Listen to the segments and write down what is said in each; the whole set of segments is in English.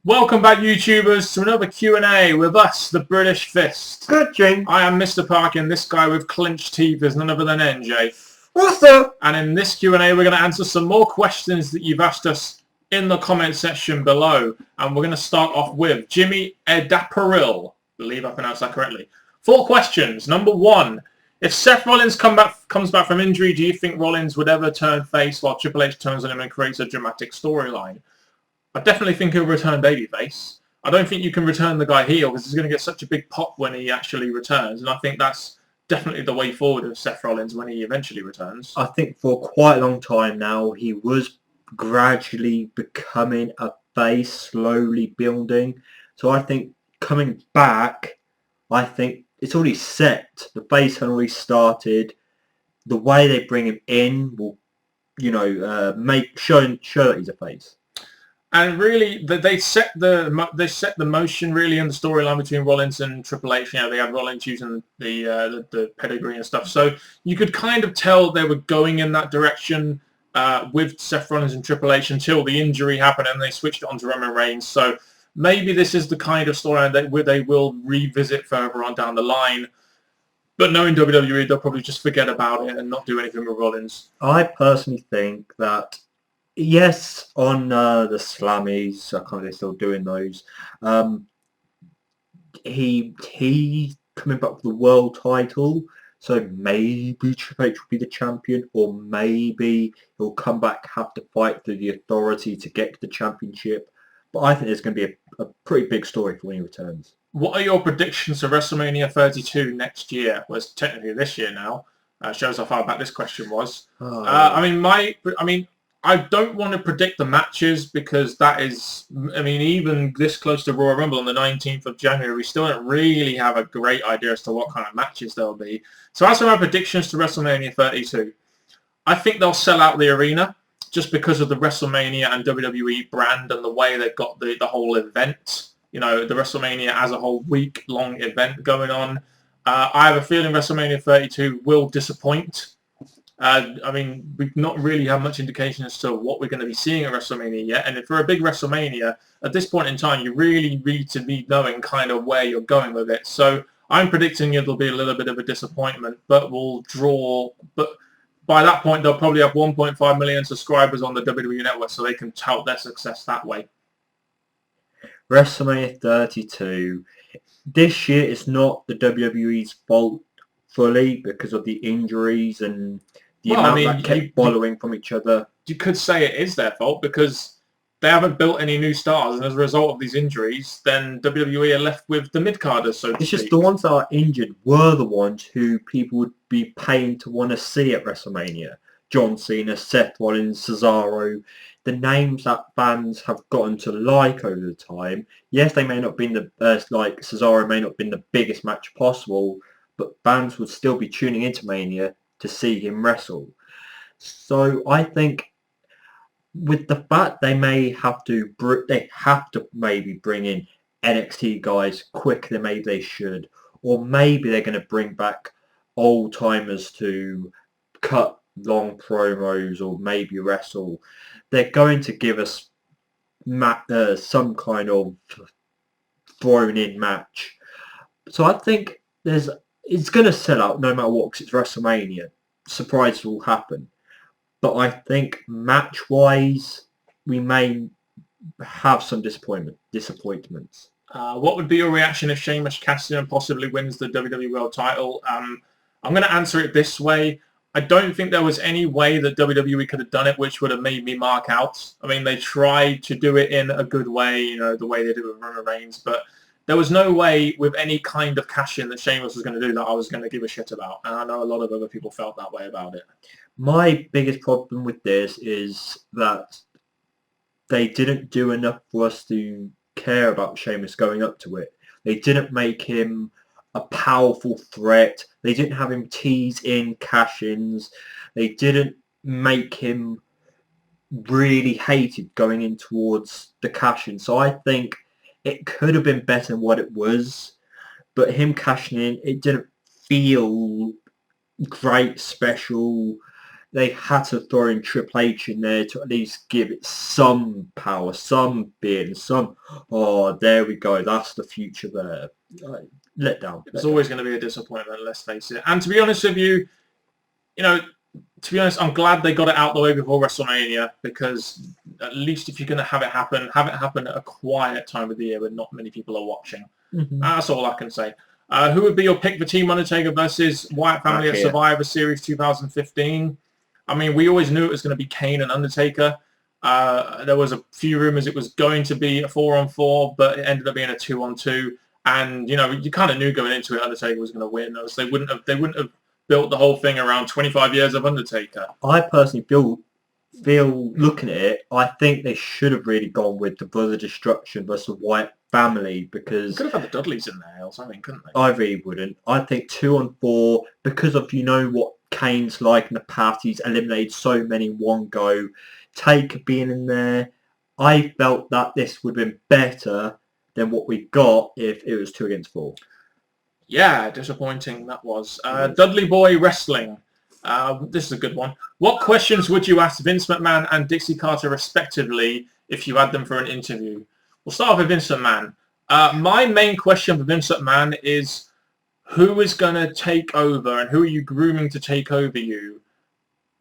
Welcome back, YouTubers, to another Q&A with us, the British Fist. Good, Jing. I am Mr. Park, and this guy with clenched teeth is none other than NJ. What's up? And in this Q&A, we're going to answer some more questions that you've asked us in the comment section below. And we're going to start off with Jimmy Edaparil. I believe I pronounced that correctly. 4 questions. Number 1. If Seth Rollins comes back from injury, do you think Rollins would ever turn face while Triple H turns on him and creates a dramatic storyline? I definitely think he'll return babyface. I don't think you can return the guy heel because he's going to get such a big pop when he actually returns. And I think that's definitely the way forward of Seth Rollins when he eventually returns. I think for quite a long time now, he was gradually becoming a face, slowly building. So I think coming back, I think it's already set. The face had already started. The way they bring him in will, show that he's a face. And really, they set the motion really in the storyline between Rollins and Triple H. You know, they had Rollins using the pedigree and stuff, so you could kind of tell they were going in that direction with Seth Rollins and Triple H until the injury happened, and they switched it on to Roman Reigns. So maybe this is the kind of storyline that they will revisit further on down the line. But knowing WWE, they'll probably just forget about it and not do anything with Rollins. I personally think that. Yes, on the Slammies, I can't believe they're still doing those. He coming back with the world title, so maybe Triple H will be the champion, or maybe he'll come back, have to fight through the Authority to get to the championship. But I think there's going to be a pretty big story for when he returns. What are your predictions for WrestleMania 32 next year? Well, it's technically this year now. Shows how far back this question was. I don't want to predict the matches because that is, even this close to Royal Rumble on the 19th of January, we still don't really have a great idea as to what kind of matches there'll be. So as for my predictions to WrestleMania 32, I think they'll sell out the arena just because of the WrestleMania and WWE brand and the way they've got the whole event, the WrestleMania as a whole week-long event going on. I have a feeling WrestleMania 32 will disappoint. We've not really had much indication as to what we're going to be seeing at WrestleMania yet. And for a big WrestleMania, at this point in time, you really need to be knowing kind of where you're going with it. So I'm predicting it'll be a little bit of a disappointment, but we'll draw. But by that point, they'll probably have 1.5 million subscribers on the WWE Network, so they can tout their success that way. WrestleMania 32. This year, it's not the WWE's fault fully because of the injuries and the amount that kept following from each other. You could say it is their fault because they haven't built any new stars, and as a result of these injuries, then WWE are left with the mid-carders, so to speak. It's just the ones that are injured were the ones who people would be paying to want to see at WrestleMania. John Cena, Seth Rollins, Cesaro, the names that fans have gotten to like over the time. Yes, they may not have been the best, like Cesaro may not have been the biggest match possible, but fans would still be tuning into Mania to see him wrestle. So I think with the fact they have to maybe bring in NXT guys quicker than maybe they should, or maybe they're going to bring back old timers to cut long promos or maybe wrestle. They're going to give us some kind of thrown in match. So I think it's going to sell out no matter what because it's WrestleMania. Surprises will happen. But I think match-wise, we may have some disappointments. What would be your reaction if Sheamus cashes in and possibly wins the WWE World title? I'm going to answer it this way. I don't think there was any way that WWE could have done it which would have made me mark out. They tried to do it in a good way, the way they did with Roman Reigns, but there was no way with any kind of cash-in that Sheamus was going to do that I was going to give a shit about. And I know a lot of other people felt that way about it. My biggest problem with this is that they didn't do enough for us to care about Sheamus going up to it. They didn't make him a powerful threat. They didn't have him tease in cash-ins. They didn't make him really hated going in towards the cash-in. So I think it could have been better than what it was, but him cashing in, it didn't feel great, special. they had to throw in Triple H in there to at least give it some power, some being, some, oh, there we go, that's the future there. Let down. It's always going to be a disappointment, let's face it. And to be honest with you, to be honest, I'm glad they got it out the way before WrestleMania, because at least if you're going to have it happen at a quiet time of the year when not many people are watching. Mm-hmm. That's all I can say. Who would be your pick for Team Undertaker versus Wyatt Family at Survivor Series 2015? I mean, we always knew it was going to be Kane and Undertaker. There was a few rumors it was going to be a 4-on-4, but it ended up being a 2-on-2. And you kind of knew going into it Undertaker was going to win. They wouldn't have built the whole thing around 25 years of Undertaker. I personally feel looking at it, I think they should have really gone with the Brother Destruction versus Wyatt Family, because could have had the Dudleys in there or something, couldn't they? I really wouldn't. I think 2-on-4, because of what Kane's like in the past, he's eliminated so many in one go. Taker being in there, I felt that this would have been better than what we got if it was 2 against 4. Yeah, disappointing that was. Dudley Boy Wrestling. This is a good one. What questions would you ask Vince McMahon and Dixie Carter respectively if you had them for an interview? We'll start with Vince McMahon. My main question for Vince McMahon is, who is going to take over and who are you grooming to take over you?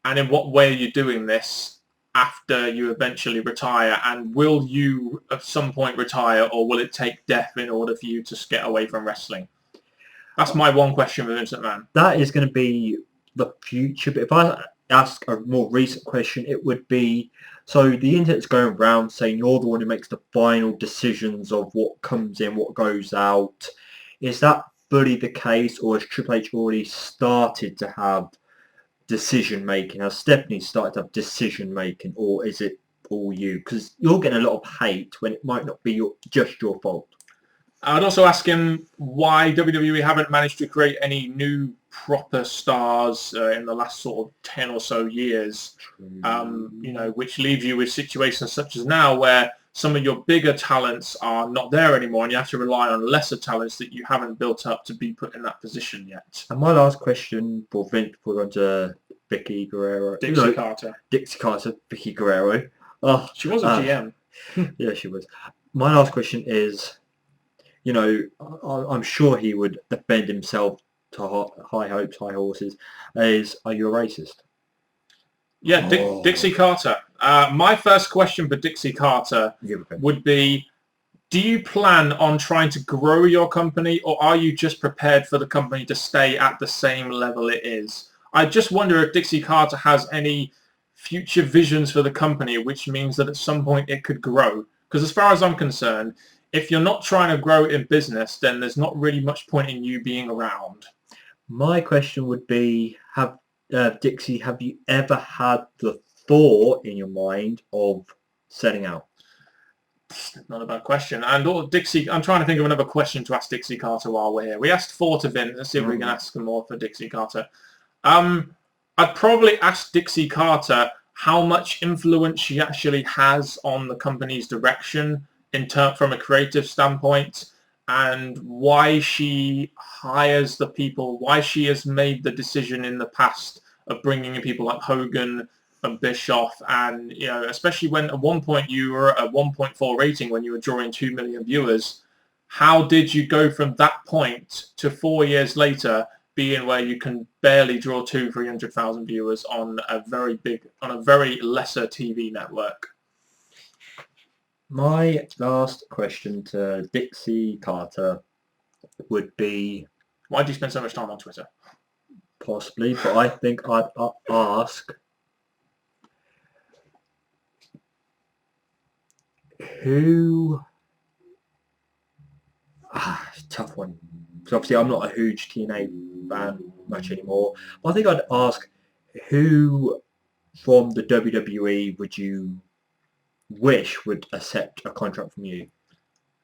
And in what way are you doing this after you eventually retire? And will you at some point retire, or will it take death in order for you to get away from wrestling? That's my one question for Vince McMahon. That is going to be the future. But if I ask a more recent question, it would be, so the internet's going around saying you're the one who makes the final decisions of what comes in, what goes out. Is that fully the case, or has Triple H already started to have decision making? Has Stephanie started to have decision making, or is it all you? Because you're getting a lot of hate when it might not be just your fault. I'd also ask him why WWE haven't managed to create any new proper stars in the last sort of 10 or so years, which leaves you with situations such as now where some of your bigger talents are not there anymore and you have to rely on lesser talents that you haven't built up to be put in that position yet. And my last question for Vince before we go on to Vicky Guerrero. Dixie Carter, Vicky Guerrero. She was a GM. Yeah, she was. My last question is, I'm sure he would defend himself to high hopes, high horses, are you a racist? Yeah, Dixie Carter. My first question for Dixie Carter would be, do you plan on trying to grow your company, or are you just prepared for the company to stay at the same level it is? I just wonder if Dixie Carter has any future visions for the company, which means that at some point it could grow. Because as far as I'm concerned, if you're not trying to grow in business, then there's not really much point in you being around. My question would be, Dixie, have you ever had the thought in your mind of setting out? Not a bad question. And Dixie, I'm trying to think of another question to ask Dixie Carter while we're here. We asked 4 to Vince. Let's see if we can ask him more for Dixie Carter. I'd probably ask Dixie Carter how much influence she actually has on the company's direction from a creative standpoint, and why she hires the people, why she has made the decision in the past of bringing in people like Hogan and Bischoff, and especially when at one point you were at a 1.4 rating when you were drawing 2 million viewers. How did you go from that point to 4 years later being where you can barely draw 300,000 viewers on a very lesser TV network? My last question to Dixie Carter would be, why do you spend so much time on Twitter? Possibly, but I think I'd ask, who... tough one. Because obviously I'm not a huge TNA fan much anymore. I think I'd ask, who from the WWE would you wish would accept a contract from you?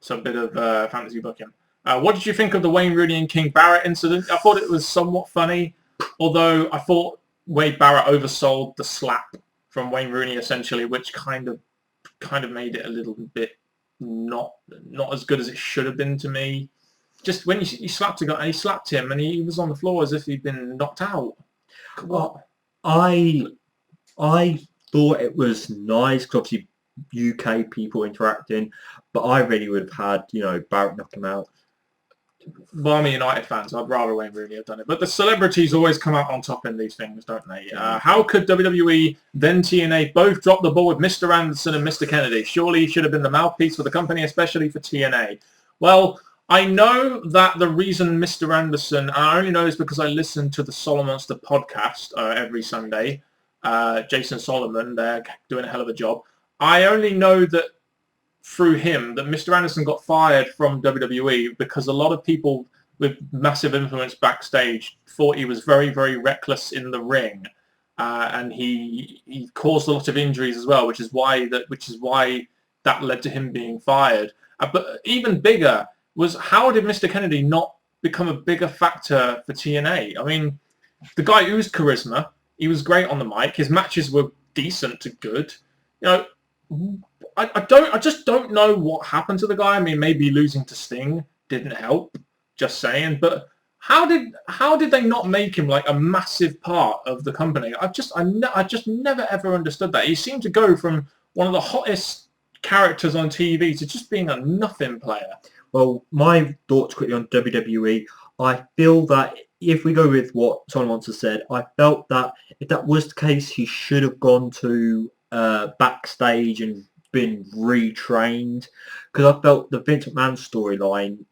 So a bit of fantasy booking. What did you think of the Wayne Rooney and King Barrett incident? I thought it was somewhat funny, although I thought Wade Barrett oversold the slap from Wayne Rooney essentially, which kind of made it a little bit not as good as it should have been to me. Just when he slapped a guy, and he slapped him, and he was on the floor as if he'd been knocked out. Well, I I thought it was nice because obviously UK people interacting, but I really would have had, Barrett knock him out. Well, I'm a United fan, so I'd rather Wayne Rooney have done it. But the celebrities always come out on top in these things, don't they? How could WWE, then TNA, both drop the ball with Mr. Anderson and Mr. Kennedy? Surely he should have been the mouthpiece for the company, especially for TNA. Well, I know that the reason Mr. Anderson, and I only know this because I listen to the Solomonster podcast every Sunday. Jason Solomon, they're doing a hell of a job. I only know that through him that Mr. Anderson got fired from WWE because a lot of people with massive influence backstage thought he was very, very reckless in the ring, and he caused a lot of injuries as well, which is why that led to him being fired. But even bigger was, how did Mr. Kennedy not become a bigger factor for TNA? I mean, the guy oozed charisma. He was great on the mic. His matches were decent to good. I just don't know what happened to the guy. I mean, maybe losing to Sting didn't help. Just saying. But how did they not make him like a massive part of the company? I just never ever understood that. He seemed to go from one of the hottest characters on TV to just being a nothing player. Well, my thoughts quickly on WWE. I feel that if we go with what someone once has said, I felt that if that was the case, he should have gone to backstage and been retrained, because I felt the Vince McMahon storyline,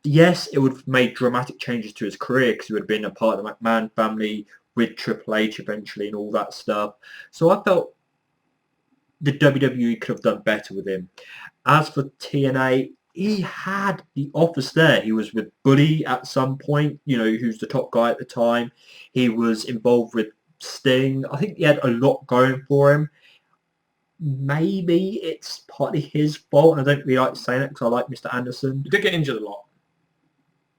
yes, it would have made dramatic changes to his career because he would have been a part of the McMahon family with Triple H eventually and all that stuff. So I felt the WWE could have done better with him. As for TNA, he had the office there. He was with Buddy at some point, who's the top guy at the time. He was involved with Sting. I think he had a lot going for him. Maybe it's partly his fault, and I don't really like saying it because I like Mr. Anderson. He did get injured a lot.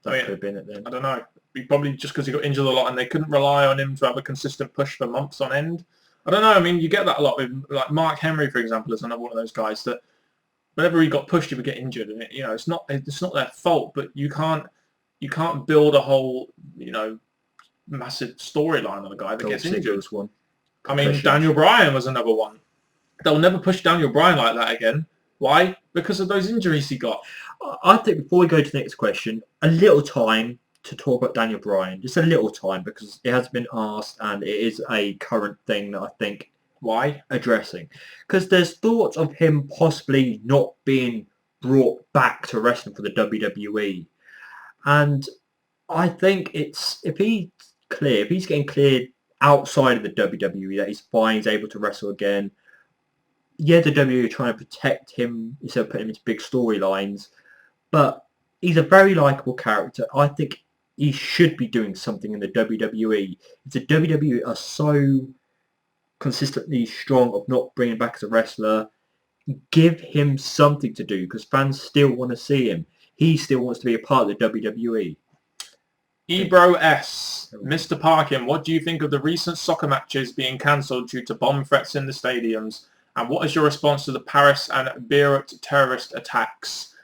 That could have been it then. I don't know. Probably just because he got injured a lot and they couldn't rely on him to have a consistent push for months on end. I don't know. I mean, you get that a lot with, like, Mark Henry, for example, is another one of those guys that whenever he got pushed, he would get injured. And it's not their fault, but you can't build a whole, massive storyline on a guy that gets injured. One. I mean, Daniel Bryan was another one. They'll never push Daniel Bryan like that again. Why? Because of those injuries he got. I think before we go to the next question, a little time to talk about Daniel Bryan. Just a little time, because it has been asked and it is a current thing that I think addressing. Because there's thoughts of him possibly not being brought back to wrestling for the WWE. And I think if he's getting cleared outside of the WWE, that he's fine, he's able to wrestle again. Yeah, the WWE are trying to protect him instead of putting him into big storylines, but he's a very likable character. I think he should be doing something in the WWE. If the WWE are so consistently strong of not bringing back as a wrestler, give him something to do, because fans still want to see him. He still wants to be a part of the WWE. Ebro S. Mr. Parkin, what do you think of the recent soccer matches being cancelled due to bomb threats in the stadiums? And what is your response to the Paris and Beirut terrorist attacks?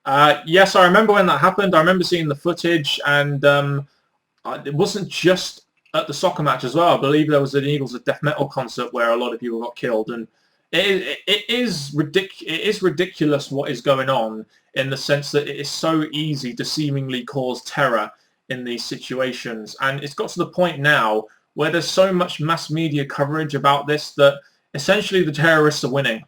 Yes, I remember when that happened. I remember seeing the footage, and it wasn't just at the soccer match as well. I believe there was an Eagles of Death Metal concert where a lot of people got killed, and it is ridiculous what is going on, in the sense that it is so easy to seemingly cause terror in these situations. And it's got to the point now where there's so much mass media coverage about this that essentially the terrorists are winning.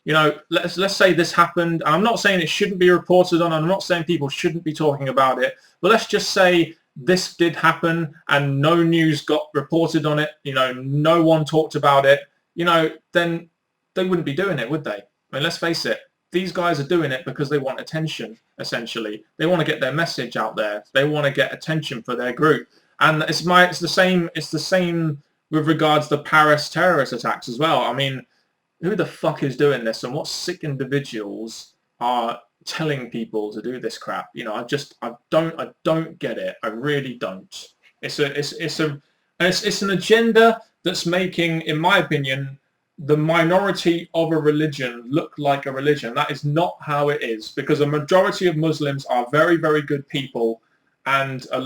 Let's say this happened. I'm not saying it shouldn't be reported on. I'm not saying people shouldn't be talking about it. But let's just say this did happen and no news got reported on it. No one talked about it. Then they wouldn't be doing it, would they? I mean, let's face it. These guys are doing it because they want attention, essentially. They want to get their message out there. They want to get attention for their group. And it's the same with regards to Paris terrorist attacks as well. I mean, who the fuck is doing this, and what sick individuals are telling people to do this crap? I don't get it. I really don't. It's an agenda that's making, in my opinion, the minority of a religion look like a religion. That is not how it is, because a majority of Muslims are very, very good people, and a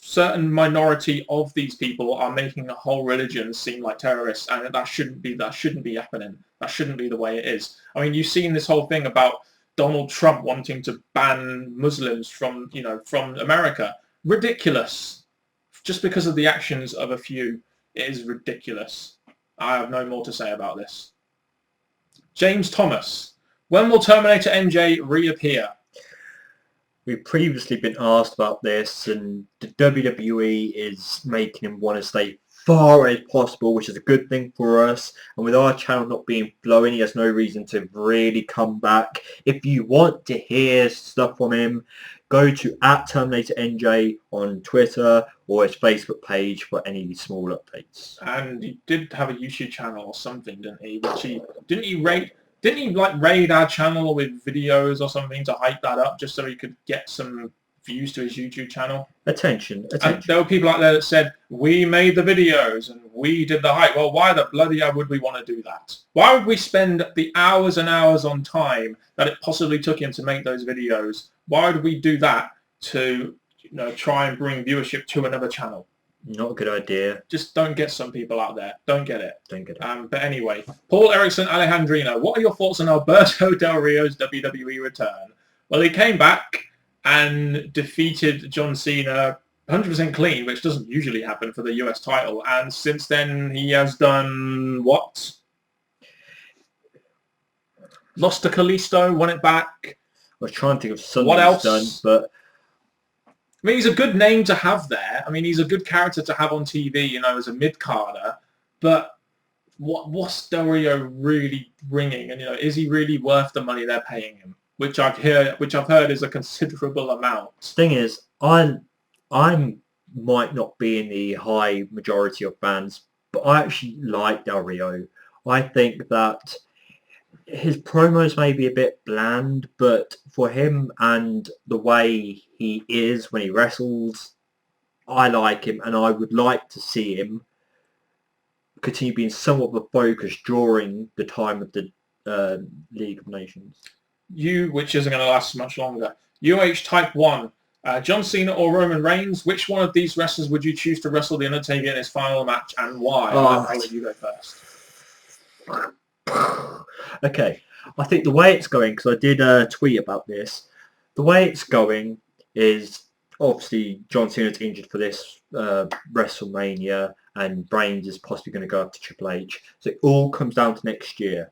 certain minority of these people are making a whole religion seem like terrorists, and that shouldn't be happening. That shouldn't be the way it is. I mean, you've seen this whole thing about Donald Trump wanting to ban Muslims from America. Ridiculous. Just because of the actions of a few, it is ridiculous. I have no more to say about this. James Thomas. When will Terminator MJ reappear? We've previously been asked about this, and the WWE is making him want to stay far as possible, which is a good thing for us. And with our channel not being flowing, he has no reason to really come back. If you want to hear stuff from him, go to @TerminatorNJ on Twitter or his Facebook page for any small updates. And he did have a YouTube channel or something, didn't he? Didn't he like raid our channel with videos or something to hype that up just so he could get some views to his YouTube channel? Attention. And there were people out there that said, we made the videos and we did the hype. Well, why the bloody hell would we want to do that? Why would we spend the hours and hours on time that it possibly took him to make those videos? Why would we do that to try and bring viewership to another channel? Not a good idea. Just don't get some people out there. Don't get it. Don't get it. But anyway, Paul Erickson Alejandrino, what are your thoughts on Alberto Del Rio's WWE return? Well, he came back and defeated John Cena 100% clean, which doesn't usually happen for the US title. And since then, he has done what? Lost to Kalisto, won it back. I was trying to think of something What else? Done, but I mean, he's a good name to have there. I mean, he's a good character to have on TV, as a mid-carder. But what's Del Rio really bringing? And is he really worth the money they're paying him? Which I've heard is a considerable amount. Thing is, I might not be in the high majority of fans, but I actually like Del Rio. I think that his promos may be a bit bland, but for him and the way he is when he wrestles, I like him, and I would like to see him continue being somewhat of a focus during the time of the League of Nations. Which isn't going to last much longer. Type 1. John Cena or Roman Reigns, which one of these wrestlers would you choose to wrestle The Undertaker in his final match, and why? I'll let you go first. Okay, I think the way it's going, because I did tweet about this, the way it's going is obviously John Cena's injured for this WrestleMania, and Reigns is possibly going to go up to Triple H. So it all comes down to next year.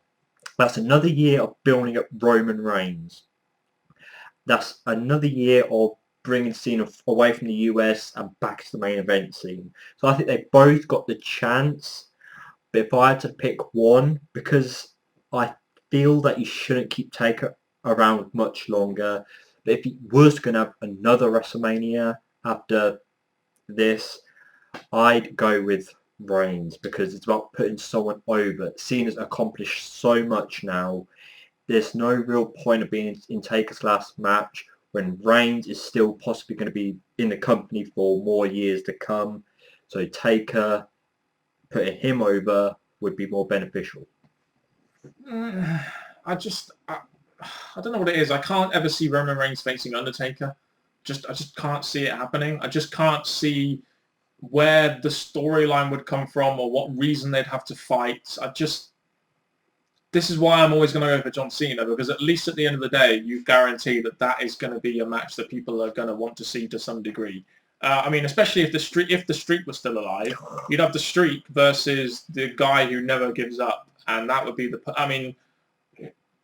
That's another year of building up Roman Reigns. That's another year of bringing Cena away from the US and back to the main event scene. So I think they've both got the chance. But if I had to pick one, because I feel that you shouldn't keep Taker around much longer. But if he was going to have another WrestleMania after this, I'd go with Reigns, because it's about putting someone over. Cena's accomplished so much now. There's no real point of being in Taker's last match when Reigns is still possibly going to be in the company for more years to come. So Taker, putting him over would be more beneficial. I don't know what it is. I can't ever see Roman Reigns facing Undertaker. I just can't see it happening. I just can't see where the storyline would come from or what reason they'd have to fight. This is why I'm always going to go for John Cena, because at least at the end of the day, you guarantee that is going to be a match that people are going to want to see to some degree. I mean, especially if the Streak was still alive, you'd have the Streak versus the guy who never gives up, and that would be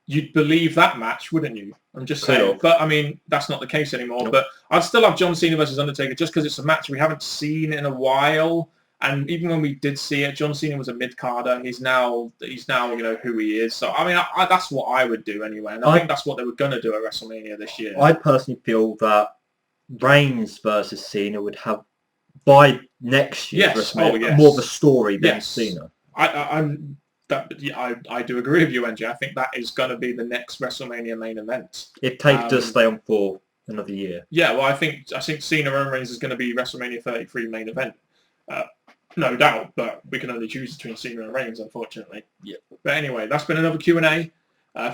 you'd believe that match, wouldn't you? I'm just saying. But, I mean, that's not the case anymore. Nope. But I'd still have John Cena versus Undertaker just because it's a match we haven't seen in a while. And even when we did see it, John Cena was a mid-carder. He's now who he is. So, I mean, that's what I would do anyway. And I think that's what they were going to do at WrestleMania this year. I personally feel that Reigns versus Cena would have, by next year's WrestleMania, more of a story than Cena. I do agree with you, NJ. I think that is going to be the next WrestleMania main event. If Taker does stay on for another year. Yeah, well, I think Cena Roman Reigns is going to be WrestleMania 33 main event. No doubt, but we can only choose between Cena and Reigns, unfortunately. Yeah. But anyway, that's been another Q&A.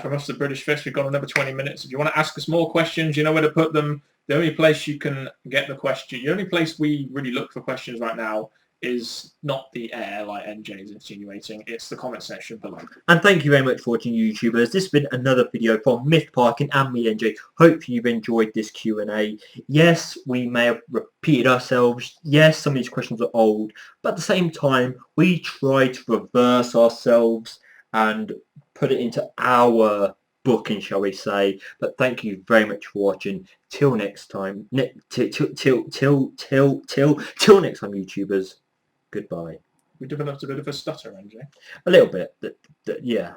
From us, the British Fist, we've got another 20 minutes. If you want to ask us more questions, you know where to put them. The only place you can get the question, the only place we really look for questions right now is not the air like NJ is insinuating. It's the comment section below. And thank you very much for watching, YouTubers. This has been another video from Myth Parking and me, NJ. Hope you've enjoyed this Q&A. Yes, we may have repeated ourselves. Yes, some of these questions are old. But at the same time, we try to reverse ourselves and put it into our booking, shall we say. But thank you very much for watching. Till next time. Till next time, YouTubers. Goodbye. We developed a bit of a stutter, NJ. A little bit, yeah.